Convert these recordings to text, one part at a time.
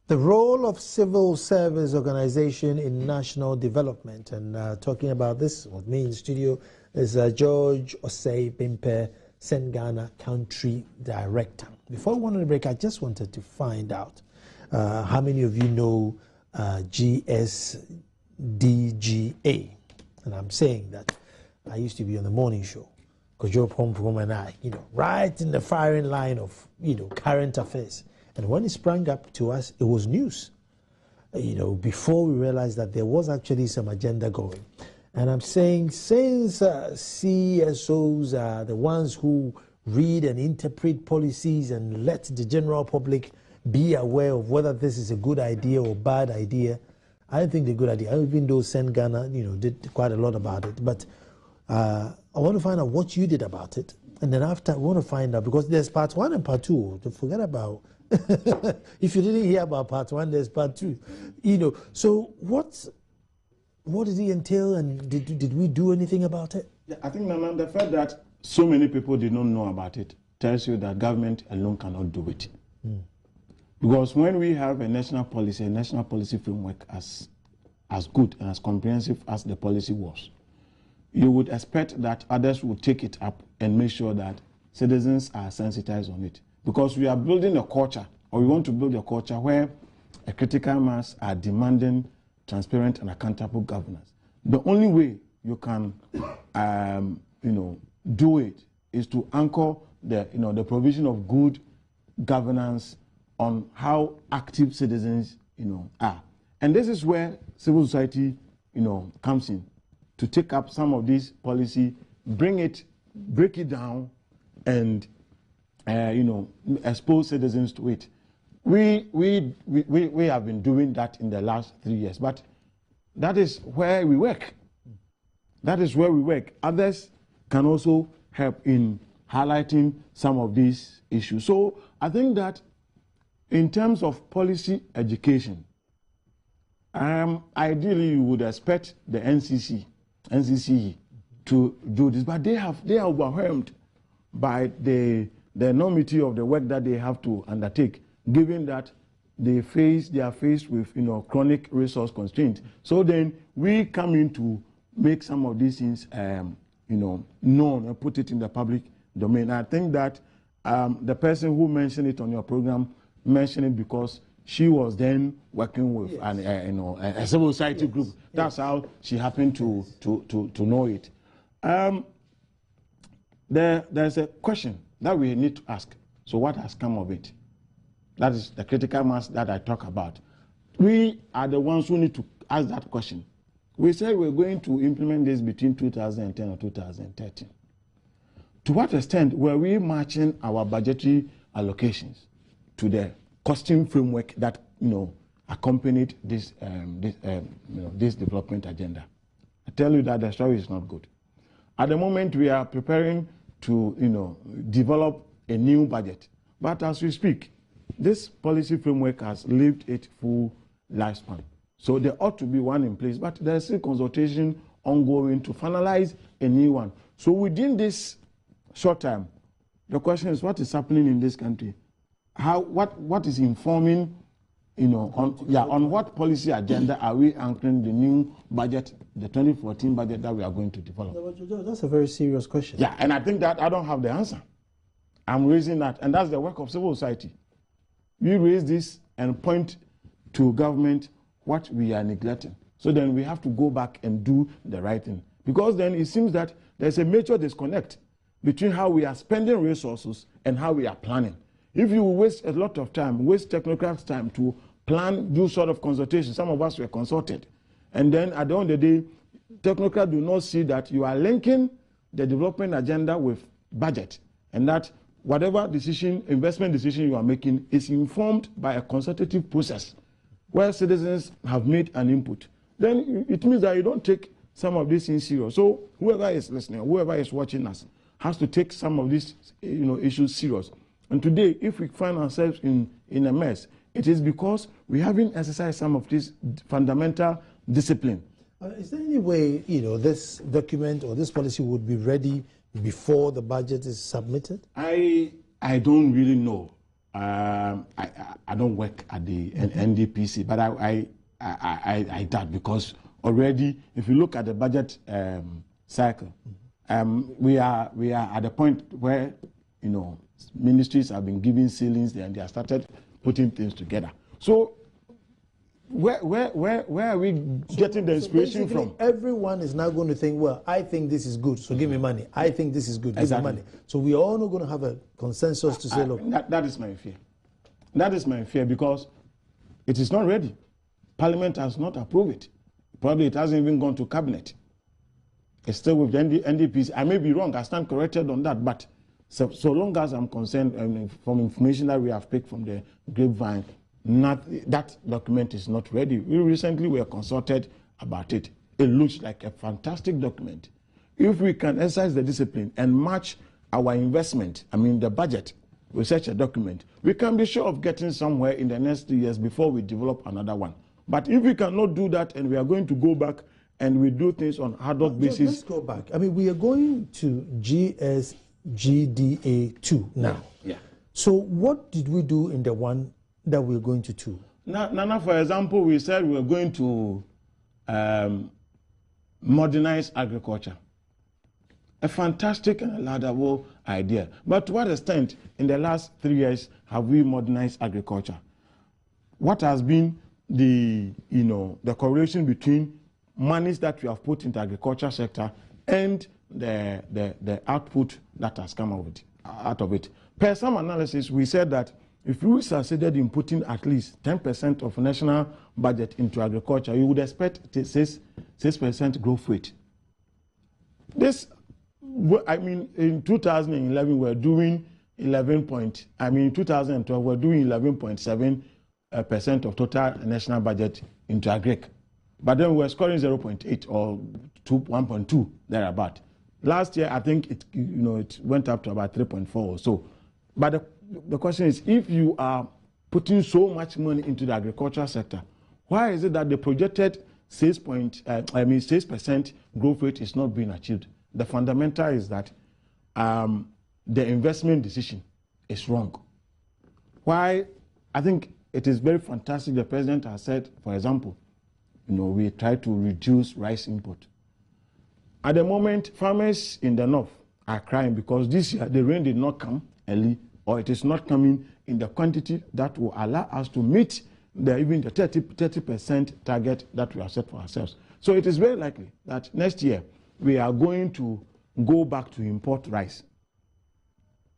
The role of civil service organization in national development. And talking about this with me in the studio is George Osei Bimpe, St. Ghana Country Director. Before we went on the break, I just wanted to find out how many of you know GSDGA. And I'm saying that I used to be on the morning show, Kojo Pompom and I, right in the firing line of, current affairs. And when it sprang up to us, it was news, before we realized that there was actually some agenda going. And I'm saying, since CSOs are the ones who read and interpret policies and let the general public be aware of whether this is a good idea or bad idea, I don't think the good idea, even though St. Ghana, did quite a lot about it. But I want to find out what you did about it. And then after, I want to find out, because there's part 1 and part 2, to forget about. If you didn't hear about part 1, there's part 2. So what did it entail, and did we do anything about it? Yeah, I think, Nana, the fact that so many people did not know about it tells you that government alone cannot do it. Because when we have a national policy framework as good and as comprehensive as the policy was, you would expect that others would take it up and make sure that citizens are sensitized on it. Because we are building a culture, or we want to build a culture where a critical mass are demanding transparent and accountable governance. The only way you can, do it is to anchor the provision of good governance on how active citizens, are. And this is where civil society, comes in to take up some of this policy, break it down, and expose citizens to it. We have been doing that in the last 3 years, but that is where we work. That is where we work. Others can also help in highlighting some of these issues. So I think that in terms of policy education, ideally you would expect the NCCE to do this, but they are overwhelmed by the enormity of the work that they have to undertake, given that they are faced with chronic resource constraints. So then we come in to make some of these things known and put it in the public domain. I think that the person who mentioned it on your program mentioned it because she was then working with a civil society group. That's how she happened to know it. There's a question that we need to ask. So what has come of it? That is the critical mass that I talk about. We are the ones who need to ask that question. We said we're going to implement this between 2010 or 2013. To what extent were we matching our budgetary allocations to the costing framework that accompanied this this development agenda? I tell you that the story is not good. At the moment, we are preparing to develop a new budget, but as we speak, this policy framework has lived its full lifespan. So there ought to be one in place, but there is still consultation ongoing to finalize a new one. So within this short time, the question is, what is happening in this country? What is informing, on what policy agenda are we anchoring the new budget, the 2014 budget that we are going to develop? That's a very serious question. Yeah, and I think that I don't have the answer. I'm raising that, and that's the work of civil society. We raise this and point to government what we are neglecting. So then we have to go back and do the right thing. Because then it seems that there's a major disconnect between how we are spending resources and how we are planning. If you waste a lot of time, waste technocrats' time to plan, do sort of consultation, some of us were consulted, and then at the end of the day, technocrats do not see that you are linking the development agenda with budget, and that whatever decision, investment decision you are making is informed by a consultative process where citizens have made an input. Then it means that you don't take some of these things serious. So whoever is listening, whoever is watching us, has to take some of these issues serious. And today, if we find ourselves in a mess, it is because we haven't exercised some of this fundamental discipline. Is there any way, this document or this policy would be ready before the budget is submitted? I don't really know. I don't work at the NDPC, but I doubt, because already, if you look at the budget cycle, we are at the point where, you know, ministries have been giving ceilings and they have started putting things together. So where are we getting the inspiration from? Everyone is now going to think, well, I think this is good, so give me money. I think this is good, give me money. So we are all not going to have a consensus to say, look. That is my fear. That is my fear, because it is not ready. Parliament has not approved it. Probably it hasn't even gone to cabinet. It's still with the NDPs. I may be wrong, I stand corrected on that, but so long as I'm concerned, from information that we have picked from the grapevine, that document is not ready. We recently were consulted about it. It looks like a fantastic document. If we can exercise the discipline and match our investment, the budget, with such a document, we can be sure of getting somewhere in the next 2 years before we develop another one. But if we cannot do that and we are going to go back and we do things on ad hoc basis. Let's go back. We are going to GSGDA 2 now. Yeah. So what did we do in the one that we're going to 2? Nana, for example, we said we're going to modernize agriculture. A fantastic and a laudable idea. But to what extent in the last 3 years have we modernized agriculture? What has been the correlation between monies that we have put into the agriculture sector and the output that has come out of it? Per some analysis, we said that if we succeeded in putting at least 10% of national budget into agriculture, you would expect 6% growth rate. This, in 2011 we're doing 2012 we're doing 11.7% of total national budget into agric, but then we're scoring 0.8 or 1.2 thereabout. Last year I think it went up to about 3.4 or so. But the question is, if you are putting so much money into the agricultural sector, why is it that the projected 6% growth rate is not being achieved? The fundamental is that the investment decision is wrong. Why? I think it is very fantastic. The president has said, for example, we try to reduce rice import. At the moment, farmers in the north are crying because this year the rain did not come early, or it is not coming in the quantity that will allow us to meet even the 30% target that we have set for ourselves. So it is very likely that next year we are going to go back to import rice.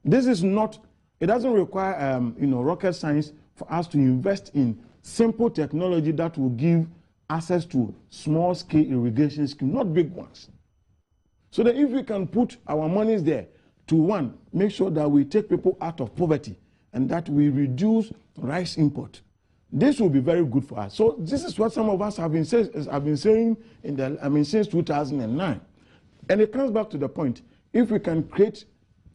This is not, it doesn't require rocket science for us to invest in simple technology that will give access to small scale irrigation schemes, not big ones. So that if we can put our monies there to, one, make sure that we take people out of poverty and that we reduce rice import, this will be very good for us. So this is what some of us have been saying since 2009. And it comes back to the point, if we can create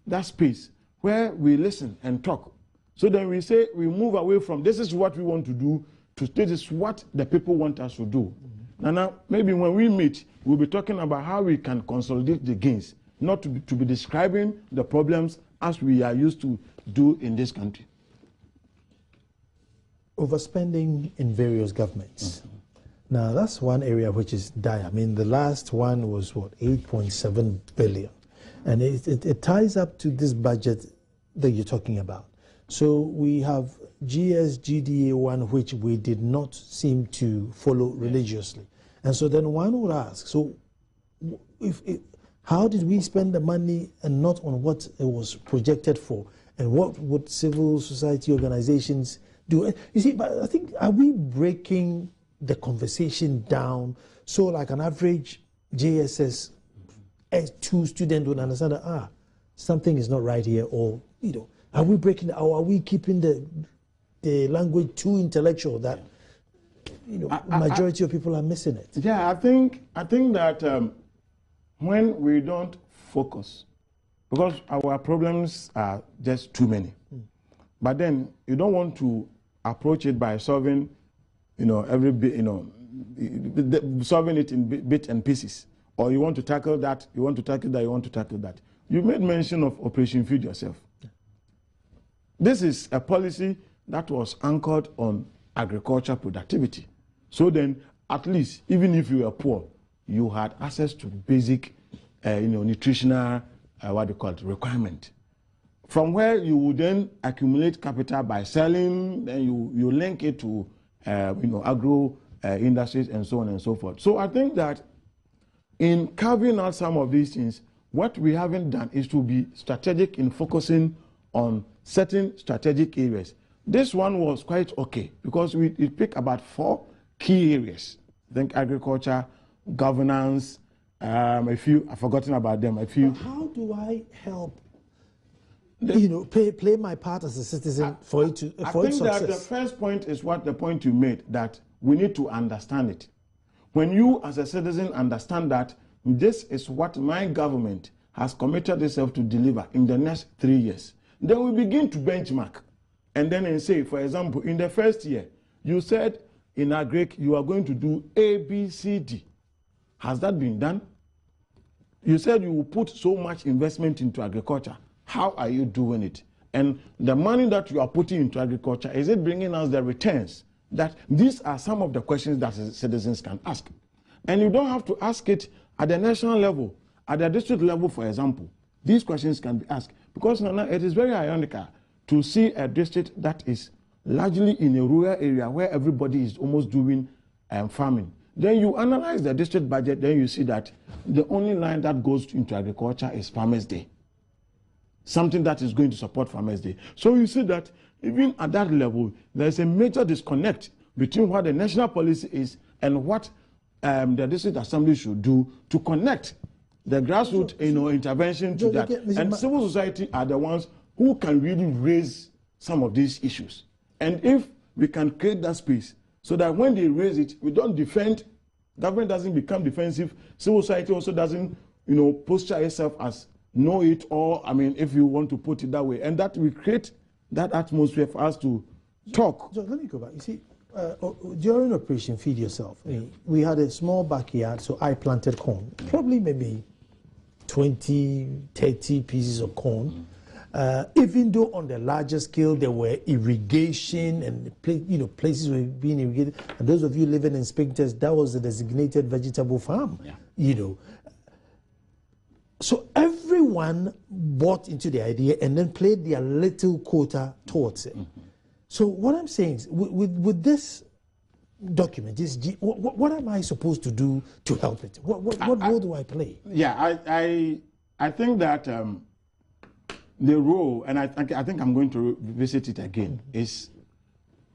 that space where we listen and talk, so then we say, we move away from this is what we want to do to this is what the people want us to do. Now, maybe when we meet, we'll be talking about how we can consolidate the gains, not to be describing the problems as we are used to do in this country. Overspending in various governments. Now, that's one area which is dire. The last one was, 8.7 billion. And it ties up to this budget that you're talking about. So we have GSGDA 1, which we did not seem to follow religiously. And so then one would ask, so how did we spend the money and not on what it was projected for? And what would civil society organizations do? You see, but I think, are we breaking the conversation down so like an average JSS 2 student would understand that, something is not right here, or, are we breaking, or are we keeping the language too intellectual that, majority of people are missing it? Yeah, I think that when we don't focus, because our problems are just too many, but then you don't want to approach it by solving, every bit, solving it in bits and pieces, or you want to tackle that, you want to tackle that, you want to tackle that. You made mention of Operation Feed Yourself. This is a policy that was anchored on agriculture productivity. So then, at least, even if you were poor, you had access to basic, nutritional, requirement. From where you would then accumulate capital by selling, then you link it to, agro industries and so on and so forth. So I think that in carving out some of these things, what we haven't done is to be strategic in focusing on certain strategic areas. This one was quite okay because we picked about 4 key areas. I think agriculture, governance, a few, I've forgotten about them, a few. But how do I help, play my part as a citizen for its success? I think that the first point is what the point you made, that we need to understand it. When you as a citizen understand that this is what my government has committed itself to deliver in the next 3 years, then we begin to benchmark. And then say, for example, in the first year, you said in agric you are going to do A, B, C, D. Has that been done? You said you will put so much investment into agriculture. How are you doing it? And the money that you are putting into agriculture, is it bringing us the returns? That these are some of the questions that citizens can ask. And you don't have to ask it at the national level, at the district level, for example. These questions can be asked. Because it is very ironical to see a district that is largely in a rural area where everybody is almost doing farming. Then you analyze the district budget, then you see that the only line that goes into agriculture is Farmers' Day. Something that is going to support Farmers' Day. So you see that even at that level, there is a major disconnect between what the national policy is and what the district assembly should do to connect the grassroots intervention to that. And civil society are the ones who can really raise some of these issues. And if we can create that space so that when they raise it, we don't defend, government doesn't become defensive, civil society also doesn't, posture itself as know it all, if you want to put it that way. And that we create that atmosphere for us to talk. So let me go back. You see, during Operation Feed Yourself, we had a small backyard, so I planted corn, probably maybe 20, 30 pieces of corn. Even though on the larger scale there were irrigation and places were being irrigated, and those of you living in Spintex, that was a designated vegetable farm. Yeah. So everyone bought into the idea and then played their little quota towards it. Mm-hmm. So what I'm saying is, with this document, what am I supposed to do to help it? What role do I play? Yeah, I think that the role, and I think I'm going to visit it again, is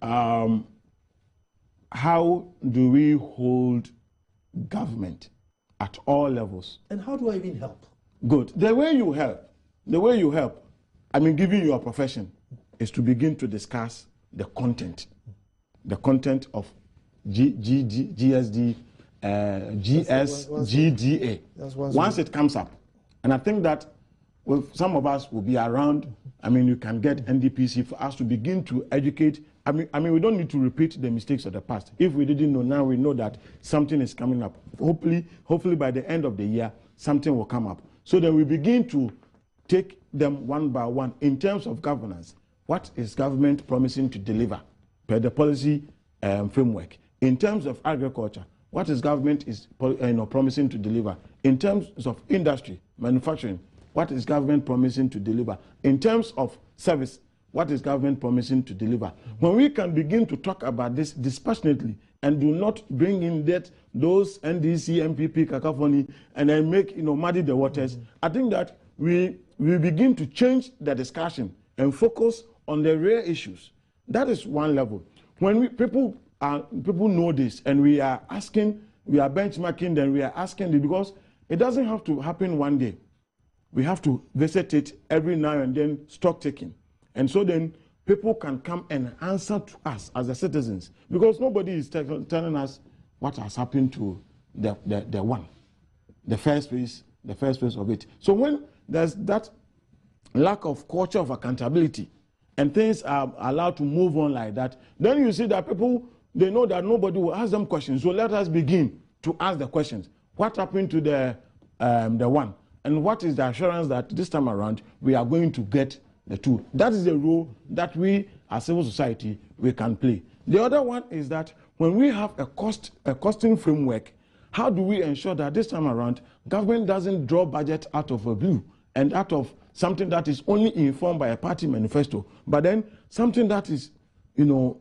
how do we hold government at all levels? And how do I even help? Good. The way you help, given your profession, is to begin to discuss the content of GSD, GS, GDA. Once it comes up, and I think that some of us will be around. You can get NDPC for us to begin to educate. We don't need to repeat the mistakes of the past. If we didn't know, now we know that something is coming up. Hopefully by the end of the year, something will come up. So then we begin to take them one by one in terms of governance. What is government promising to deliver per the policy framework? In terms of agriculture, what is government promising to deliver? In terms of industry, manufacturing, what is government promising to deliver? In terms of service, what is government promising to deliver? When we can begin to talk about this dispassionately and do not bring in those NDC, MPP, cacophony, and then make muddy the waters, I think that we begin to change the discussion and focus on the real issues. That is one level. When people know this and we are asking, we are benchmarking, then we are asking it, because it doesn't have to happen one day. We have to visit it every now and then, stock taking. And so then people can come and answer to us as the citizens, because nobody is telling us what has happened to the first phase of it. So when there's that lack of culture of accountability and things are allowed to move on like that, then you see that people, they know that nobody will ask them questions. So let us begin to ask the questions. What happened to the one? And what is the assurance that this time around we are going to get the two? That is the role that we as civil society, we can play. The other one is that when we have a costing framework, how do we ensure that this time around, government doesn't draw budget out of a blue and out of something that is only informed by a party manifesto, but then something that is,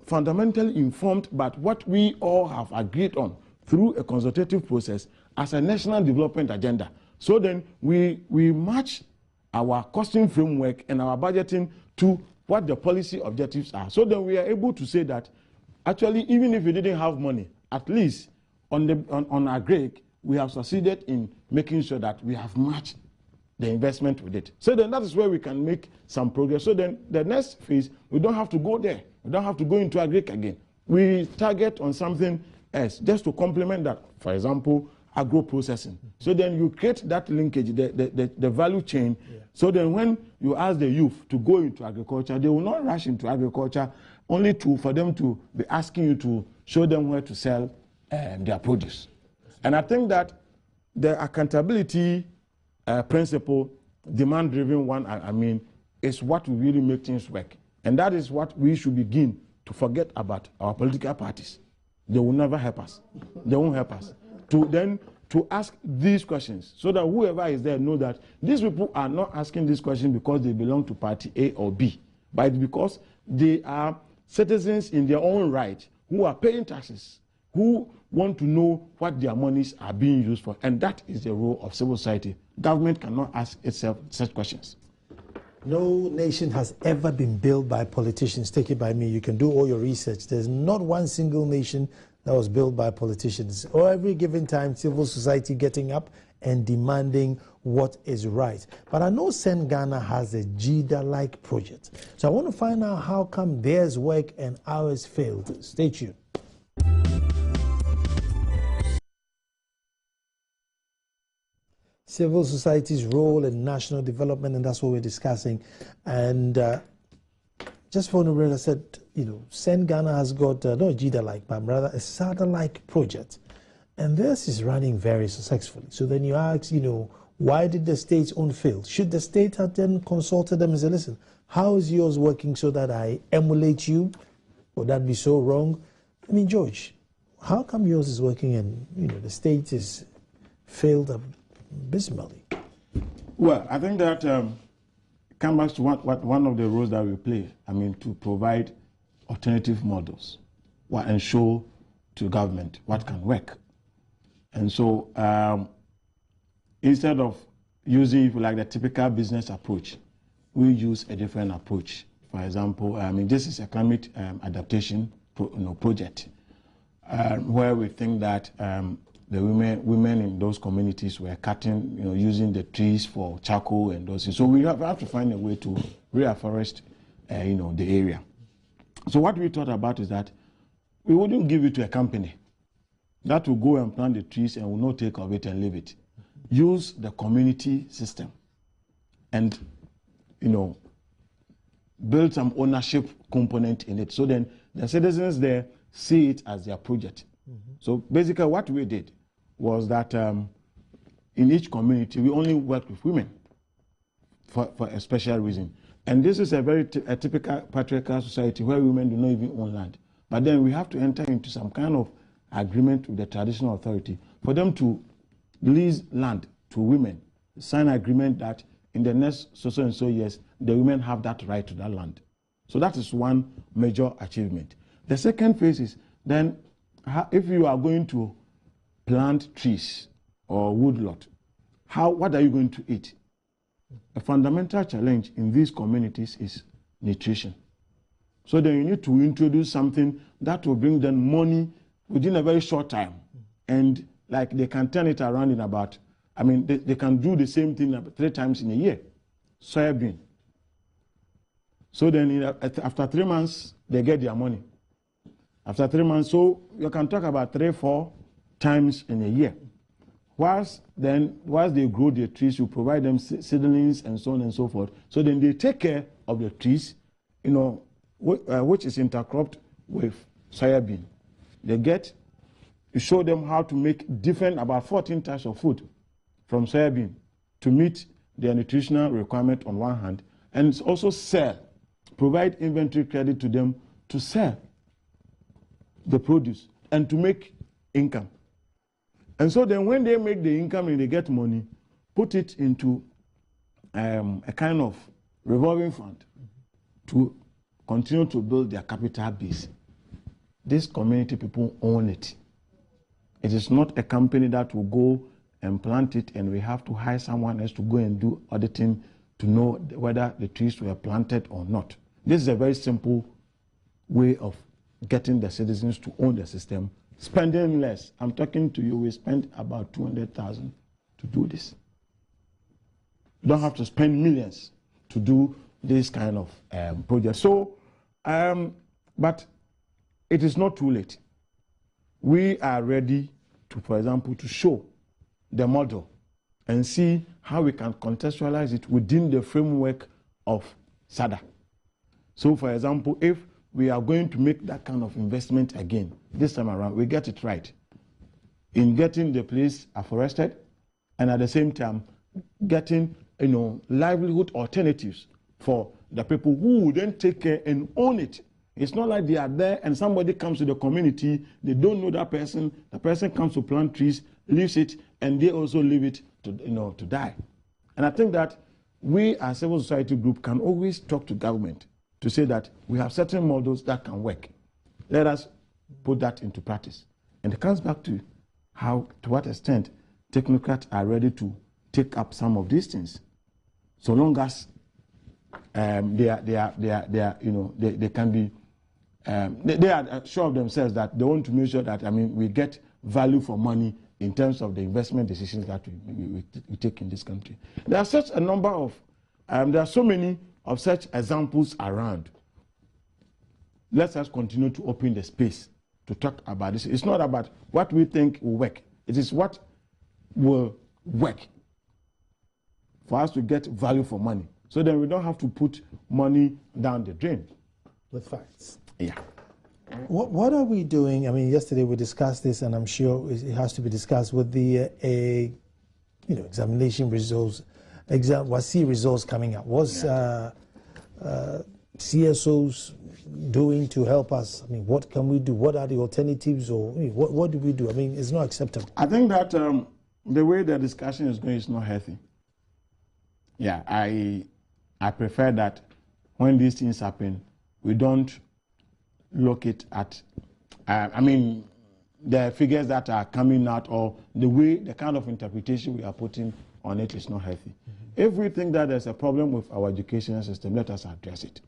fundamentally informed by what we all have agreed on through a consultative process as a national development agenda. So then we match our costing framework and our budgeting to what the policy objectives are. So then we are able to say that actually, even if we didn't have money, at least on our grade, we have succeeded in making sure that we have matched the investment with it. So then that is where we can make some progress. So then the next phase, we don't have to go there. We don't have to go into agric again. We target on something else just to complement that. For example, agro-processing. So then you create that linkage, the value chain. Yeah. So then when you ask the youth to go into agriculture, they will not rush into agriculture only for them to be asking you to show them where to sell their produce. And I think that the accountability principle, demand-driven one, is what will really make things work. And that is what we should begin to forget about our political parties. They will never help us. They won't help us. To ask these questions so that whoever is there know that these people are not asking this question because they belong to party A or B, but because they are citizens in their own right who are paying taxes, who want to know what their monies are being used for. And that is the role of civil society. Government cannot ask itself such questions. No nation has ever been built by politicians. Take it by me. You can do all your research. There's not one single nation that was built by politicians. Or every given time, civil society getting up and demanding what is right. But I know Send Ghana has a JIDA-like project. So I want to find out how come theirs work and ours failed. Stay tuned. Civil society's role in national development, and that's what we're discussing. And just for the record, I said, Send Ghana has got not a JIDA-like, but rather a SADA-like project. And this is running very successfully. So then you ask, why did the state's own fail? Should the state have then consulted them and said, listen, how is yours working so that I emulate you? Would that be so wrong? George, how come yours is working and, the state is failed abysmally? Well, I think that comes back to what one of the roles that we play. To provide alternative models, and show to government what can work. And so instead of using, if you like, the typical business approach, we use a different approach. For example, this is a climate adaptation project where we think that the women in those communities were cutting, using the trees for charcoal and those things. So we have to find a way to reforest, the area. So what we thought about is that we wouldn't give it to a company that will go and plant the trees and will not take of it and leave it. Use the community system and, build some ownership component in it. So then the citizens there see it as their project. Mm-hmm. So basically what we did was that in each community, we only worked with women for a special reason. And this is a very typical patriarchal society where women do not even own land. But then we have to enter into some kind of agreement with the traditional authority for them to lease land to women, sign an agreement that in the next so and so years, the women have that right to that land. So that is one major achievement. The second phase is then if you are going to plant trees or woodlot, what are you going to eat? A fundamental challenge in these communities is nutrition. So then you need to introduce something that will bring them money within a very short time. And like they can turn it around in about, they can do the same thing 3 times in a year. Soybean. So then after 3 months, they get their money. After 3 months, so you can talk about 3-4 times in a year. Whilst they grow the trees, you provide them seedlings and so on and so forth. So then they take care of the trees, which is intercropped with soybean. You show them how to make about 14 types of food from soybean to meet their nutritional requirement on one hand, and also sell provide inventory credit to them to sell the produce and to make income. And so then when they make the income and they get money, put it into a kind of revolving fund to continue to build their capital base. These community people own it. It is not a company that will go and plant it and we have to hire someone else to go and do auditing to know whether the trees were planted or not. This is a very simple way of getting the citizens to own the system, spending less. I'm talking to you, we spent about 200,000 to do this. You don't have to spend millions to do this kind of project. So, but it is not too late. We are ready to, for example, to show the model and see how we can contextualize it within the framework of SADA. So, for example, if we are going to make that kind of investment again, this time around, we get it right in getting the place afforested and at the same time getting, livelihood alternatives for the people who would then take care and own it. It's not like they are there and somebody comes to the community, they don't know that person, the person comes to plant trees, leaves it, and they also leave it to, to die. And I think that we as civil society group can always talk to government to say that we have certain models that can work. Let us put that into practice. And it comes back to how, to what extent technocrats are ready to take up some of these things, so long as they can be, they are sure of themselves that they want to make sure that we get value for money in terms of the investment decisions that we take in this country. There are such a number of, there are so many of such examples around. Let us continue to open the space to talk about this. It's not about what we think will work. It is what will work for us to get value for money. So then we don't have to put money down the drain. With facts. Yeah. What are we doing? Yesterday we discussed this, and I'm sure it has to be discussed with the examination results, WASI results coming up. What's CSOs doing to help us? What can we do? What are the alternatives, or what do we do? It's not acceptable. I think that the way the discussion is going is not healthy. Yeah, I prefer that when these things happen, we don't look it at, the figures that are coming out or the kind of interpretation we are putting on it is not healthy. Mm-hmm. If we think that there's a problem with our education system, let us address it.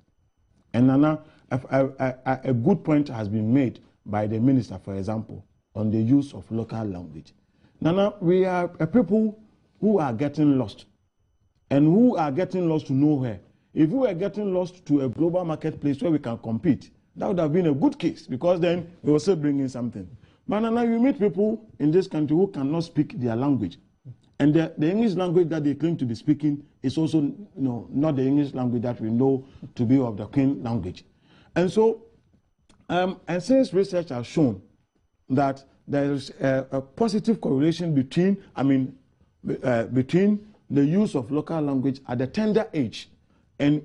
And Nana, a good point has been made by the minister, for example, on the use of local language. Nana, we are a people who are getting lost, and who are getting lost to nowhere. If we were getting lost to a global marketplace where we can compete, that would have been a good case, because then we also bring in something. But now you meet people in this country who cannot speak their language. And the English language that they claim to be speaking is also not the English language that we know to be of the Queen language. And so, and since research has shown that there is a positive correlation between, between the use of local language at the tender age and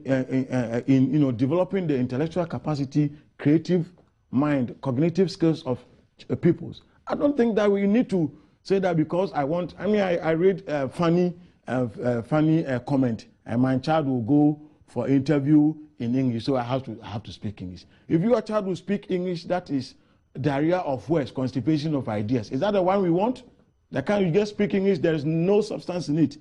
in developing the intellectual capacity, creative mind, cognitive skills of peoples. I don't think that we need to say that because I read a funny comment, and my child will go for interview in English, so I have to speak English. If your child will speak English, that is diarrhea of words, constipation of ideas. Is that the one we want? That kind you just speak English, there is no substance in it.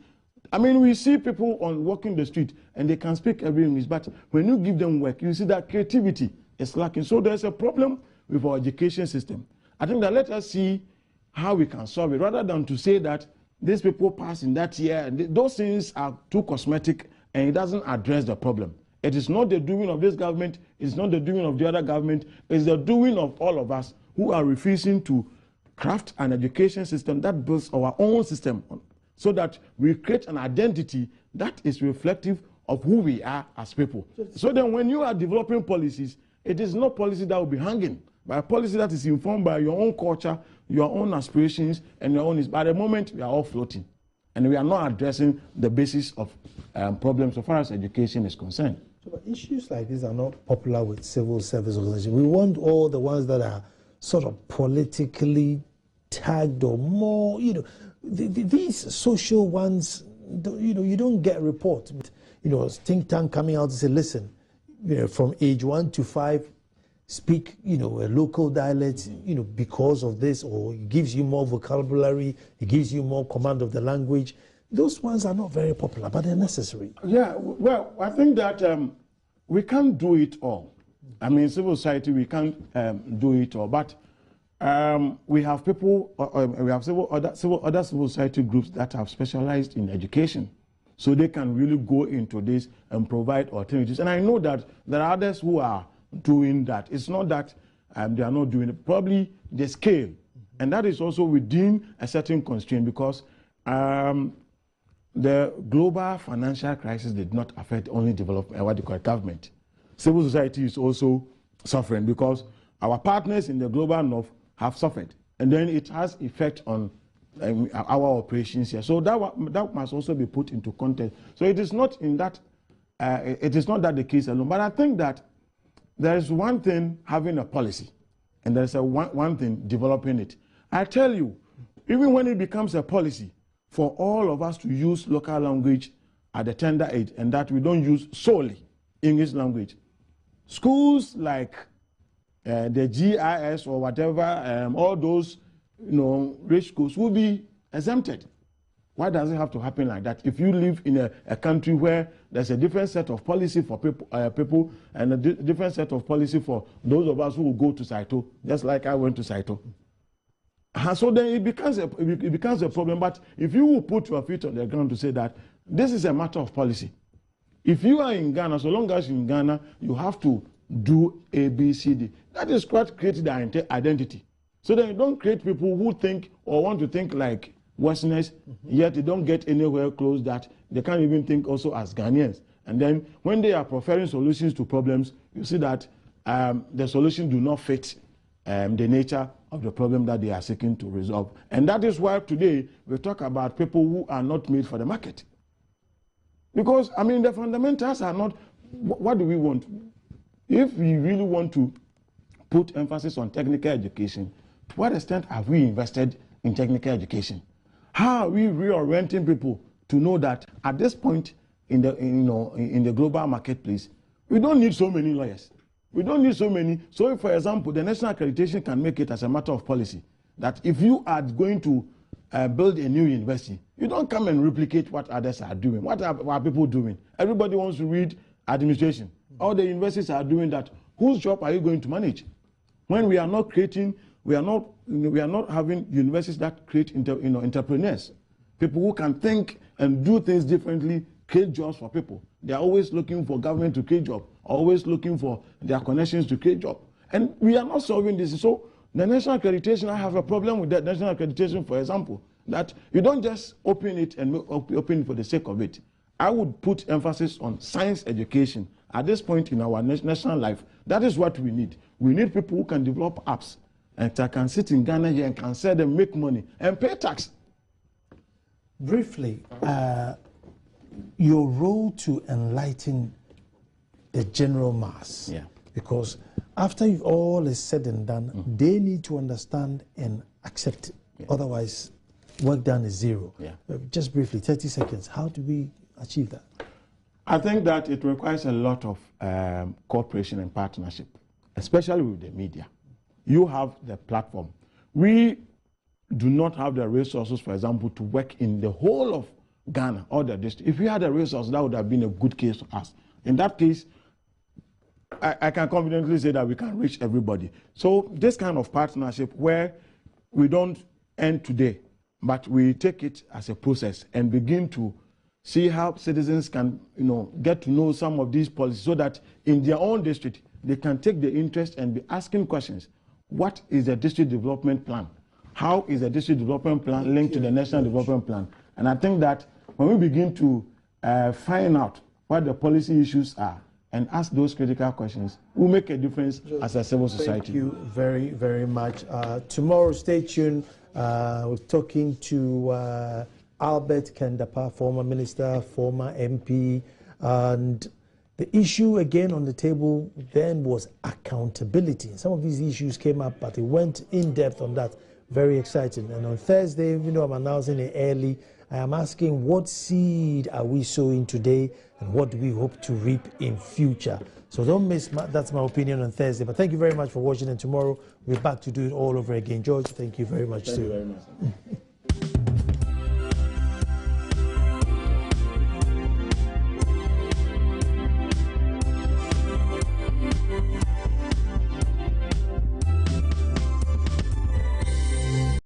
We see people walking the street and they can speak every English, but when you give them work, you see that creativity is lacking. So there's a problem with our education system. I think that let us see how we can solve it, rather than to say that these people pass in that year. Those things are too cosmetic and it doesn't address the problem. It is not the doing of this government, it's not the doing of the other government, it's the doing of all of us who are refusing to craft an education system that builds our own system, so that we create an identity that is reflective of who we are as people. So then when you are developing policies, it is not policy that will be hanging, but a policy that is informed by your own culture, your own aspirations, and your own. By the moment, we are all floating, and we are not addressing the basis of problems so far as education is concerned. But issues like these are not popular with civil service organizations. We want all the ones that are sort of politically tagged or more, these social ones, you don't get reports. Think tank coming out to say, listen, from age 1 to 5, speak, a local dialect, because of this, or it gives you more vocabulary, it gives you more command of the language. Those ones are not very popular, but they're necessary. Yeah, well, I think that we can't do it all. I mean, civil society, we can't do it all, but we have people, we have other civil society groups that have specialized in education, so they can really go into this and provide alternatives. And I know that there are others who are doing that. It's not that they are not doing it. Probably the scale, and that is also within a certain constraint, because the global financial crisis did not affect only government. Civil society is also suffering because our partners in the global north have suffered, and then it has effect on our operations here. So that must also be put into context. So it is not in that it is not that the case alone. But I think that there is one thing having a policy, and there's one thing developing it. I tell you, even when it becomes a policy for all of us to use local language at the tender age, and that we don't use solely English language, schools like the GIS or whatever, all those rich schools will be exempted. Why does it have to happen like that? If you live in a country where there's a different set of policy for people and a different set of policy for those of us who will go to Saito, just like I went to Saito. So then it becomes a problem. But if you will put your feet on the ground to say that this is a matter of policy. If you are in Ghana, so long as you're in Ghana, you have to do A, B, C, D. That is what creates the identity. So then you don't create people who think or want to think like Westerners, yet they don't get anywhere close that they can't even think also as Ghanaians. And then when they are preferring solutions to problems, you see that the solutions do not fit the nature of the problem that they are seeking to resolve. And that is why today we talk about people who are not made for the market. Because, I mean, the fundamentals are not, what do we want? If we really want to put emphasis on technical education, to what extent have we invested in technical education? How are we reorienting people to know that at this point in the global marketplace, we don't need so many lawyers. We don't need so many. So if, for example, the national accreditation can make it as a matter of policy that if you are going to build a new university, you don't come and replicate what others are doing. What are people doing? Everybody wants to read administration. All the universities are doing that. Whose job are you going to manage? When we are not creating, we are not having universities that create entrepreneurs, people who can think and do things differently, create jobs for people. They are always looking for government to create jobs, always looking for their connections to create jobs. And we are not solving this. So the national accreditation, I have a problem with that national accreditation, for example, that you don't just open it and open it for the sake of it. I would put emphasis on science education. At this point in our national life, that is what we need. We need people who can develop apps and that can sit in Ghana here and can sell them, make money, and pay tax. Briefly, your role to enlighten the general mass. Yeah. Because after all is said and done, they need to understand and accept it. Yeah. Otherwise, work done is zero. Yeah. Just briefly, 30 seconds. How do we achieve that? I think that it requires a lot of cooperation and partnership, especially with the media. You have the platform. We do not have the resources, for example, to work in the whole of Ghana or the district. If we had the resources, that would have been a good case for us. In that case, I can confidently say that we can reach everybody. So this kind of partnership where we don't end today, but we take it as a process and begin to see how citizens can, get to know some of these policies so that in their own district, they can take the interest and be asking questions. What is the district development plan? How is the district development plan linked to the national development plan? And I think that when we begin to find out what the policy issues are and ask those critical questions, we'll make a difference as a civil society. Thank you very, very much. Tomorrow, stay tuned. We're talking to Albert Kendapa, former minister, former MP, and The issue again on the table then was accountability. Some of these issues came up, but it went in depth on that. Very exciting. And on Thursday, even though I'm announcing it early, I am asking what seed are we sowing today and what do we hope to reap in future. So don't miss, that's my opinion on Thursday. But thank you very much for watching, and tomorrow we're back to do it all over again. George, thank you very much too. Thank you very much.